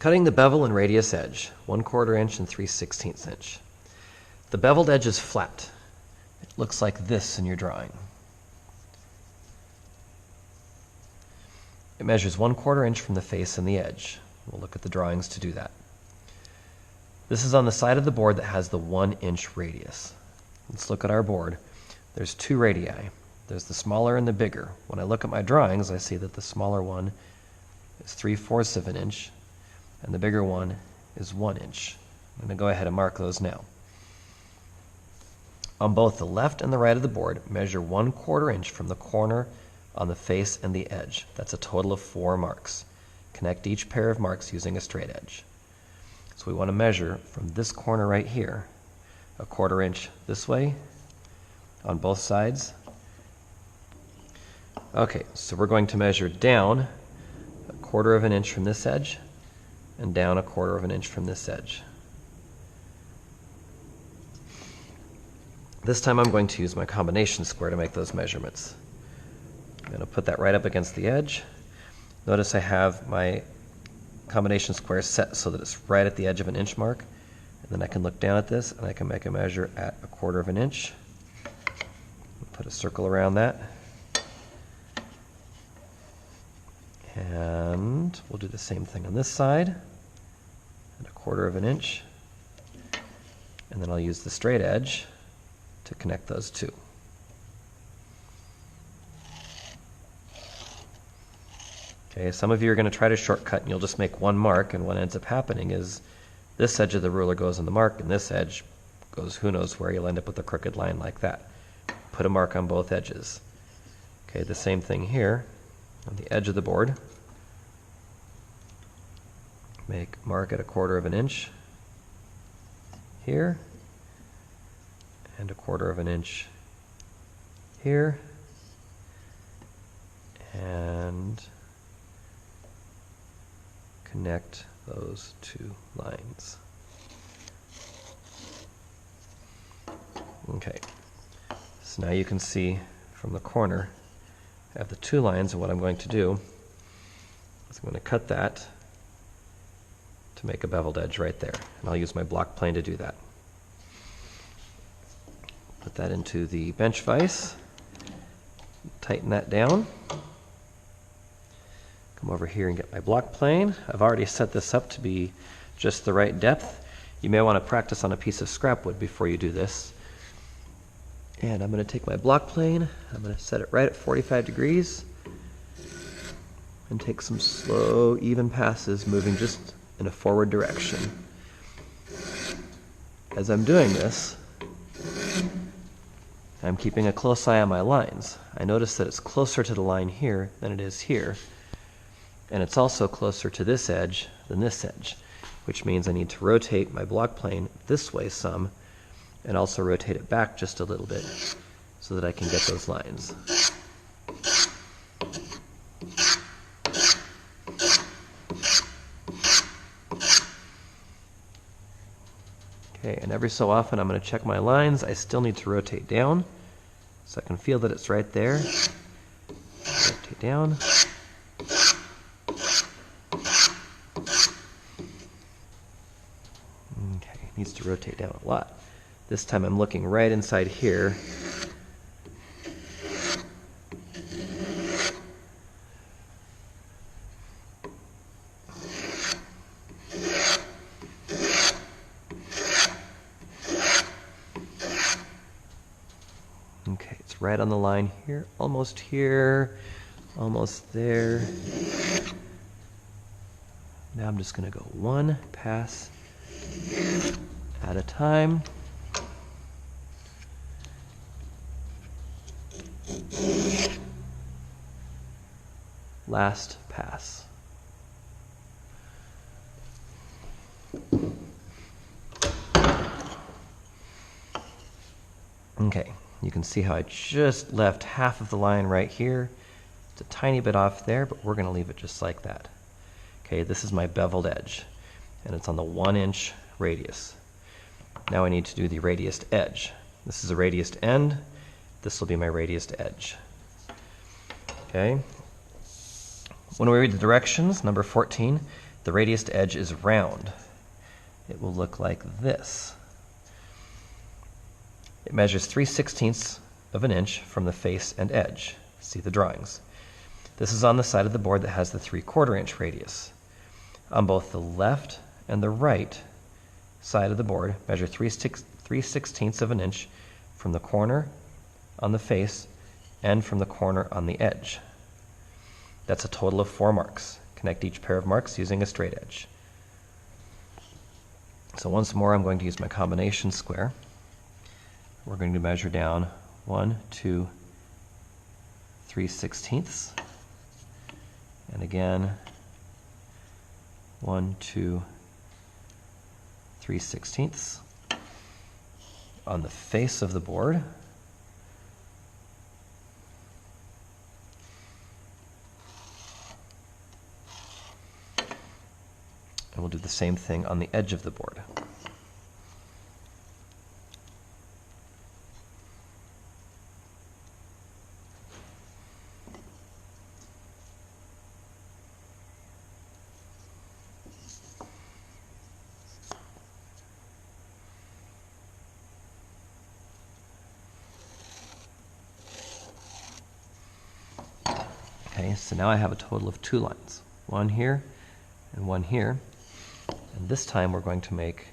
Cutting the bevel and radius edge, 1/4 inch and 3/16 inch. The beveled edge is flat. It looks like this in your drawing. It measures 1/4 inch from the face and the edge. We'll look at the drawings to do that. This is on the side of the board that has the 1-inch radius. Let's look at our board. There's 2 radii. There's the smaller and the bigger. When I look at my drawings, I see that the smaller one is 3/4 of an inch, and the bigger one is 1 inch. I'm going to go ahead and mark those now. On both the left and the right of the board, measure 1/4 inch from the corner on the face and the edge. That's a total of 4 marks. Connect each pair of marks using a straight edge. So we want to measure from this corner right here, 1/4 inch this way on both sides. Okay, so we're going to measure down 1/4 of an inch from this edge and down 1/4 of an inch from this edge. This time I'm going to use my combination square to make those measurements. I'm going to put that right up against the edge. Notice I have my combination square set so that it's right at the edge of an inch mark. And then I can look down at this and I can make a measure at 1/4 of an inch. Put a circle around that. And we'll do the same thing on this side at 1/4 of an inch. And then I'll use the straight edge to connect those two. Okay, some of you are going to try to shortcut and you'll just make one mark, and what ends up happening is this edge of the ruler goes on the mark and this edge goes who knows where. You'll end up with a crooked line like that. Put a mark on both edges. Okay, the same thing here on the edge of the board. Make mark at 1/4 of an inch here and 1/4 of an inch here, and connect those 2 lines. Okay, so now you can see from the corner I have the 2 lines, and what I'm going to do is I'm going to cut that to make a beveled edge right there, and I'll use my block plane to do that. Put that into the bench vise, tighten that down. Come over here and get my block plane. I've already set this up to be just the right depth. You may want to practice on a piece of scrap wood before you do this. And I'm going to take my block plane, I'm going to set it right at 45 degrees and take some slow, even passes, moving just in a forward direction. As I'm doing this, I'm keeping a close eye on my lines. I notice that it's closer to the line here than it is here. And it's also closer to this edge than this edge, which means I need to rotate my block plane this way some, and also rotate it back just a little bit so that I can get those lines. Okay, and every so often I'm going to check my lines. I still need to rotate down so I can feel that it's right there. Rotate down. Needs to rotate down a lot. This time I'm looking right inside here. Okay, it's right on the line here, almost there. Now I'm just going to go 1 pass at a time. Last pass. Okay, you can see how I just left half of the line right here. It's a tiny bit off there, but we're going to leave it just like that. Okay, this is my beveled edge, and it's on the 1-inch radius. Now I need to do the radiused edge. This is a radiused end. This will be my radiused edge. Okay. When we read the directions, number 14, the radius edge is round. It will look like this. It measures 3/16 of an inch from the face and edge. See the drawings. This is on the side of the board that has the 3/4 inch radius. On both the left and the right side of the board, measure 3/16 of an inch from the corner on the face and from the corner on the edge. That's a total of 4 marks. Connect each pair of marks using a straight edge. So once more, I'm going to use my combination square. We're going to measure down 1, 2, 3/16. And again, 1, 2, 3/16 on the face of the board. And we'll do the same thing on the edge of the board. Okay, so now I have a total of 2 lines, one here and one here. And this time we're going to make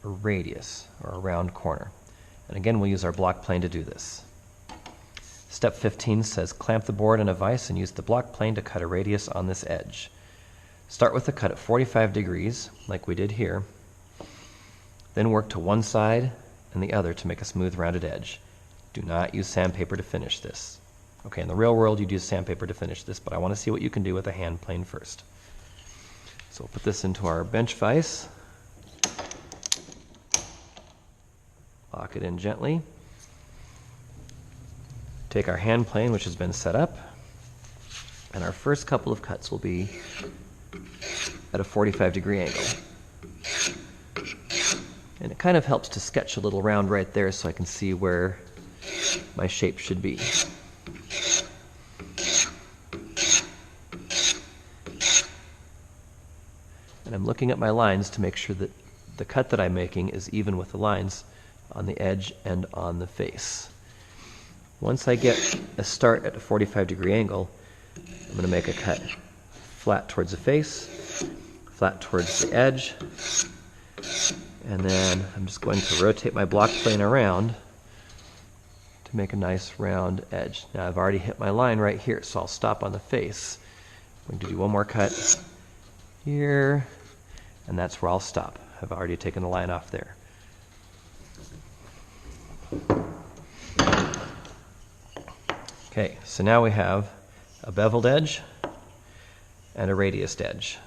a radius, or a round corner. And again, we'll use our block plane to do this. Step 15 says clamp the board in a vise and use the block plane to cut a radius on this edge. Start with a cut at 45 degrees, like we did here. Then work to one side and the other to make a smooth rounded edge. Do not use sandpaper to finish this. Okay, in the real world you'd use sandpaper to finish this, but I want to see what you can do with a hand plane first. So we'll put this into our bench vise. Lock it in gently. Take our hand plane, which has been set up, and our first couple of cuts will be at a 45-degree angle. And it kind of helps to sketch a little round right there so I can see where my shape should be. And I'm looking at my lines to make sure that the cut that I'm making is even with the lines on the edge and on the face. Once I get a start at a 45-degree angle, I'm going to make a cut flat towards the face, flat towards the edge, and then I'm just going to rotate my block plane around to make a nice round edge. Now I've already hit my line right here, so I'll stop on the face. I'm going to do one more cut here, and that's where I'll stop. I've already taken the line off there. Okay, so now we have a beveled edge and a radiused edge.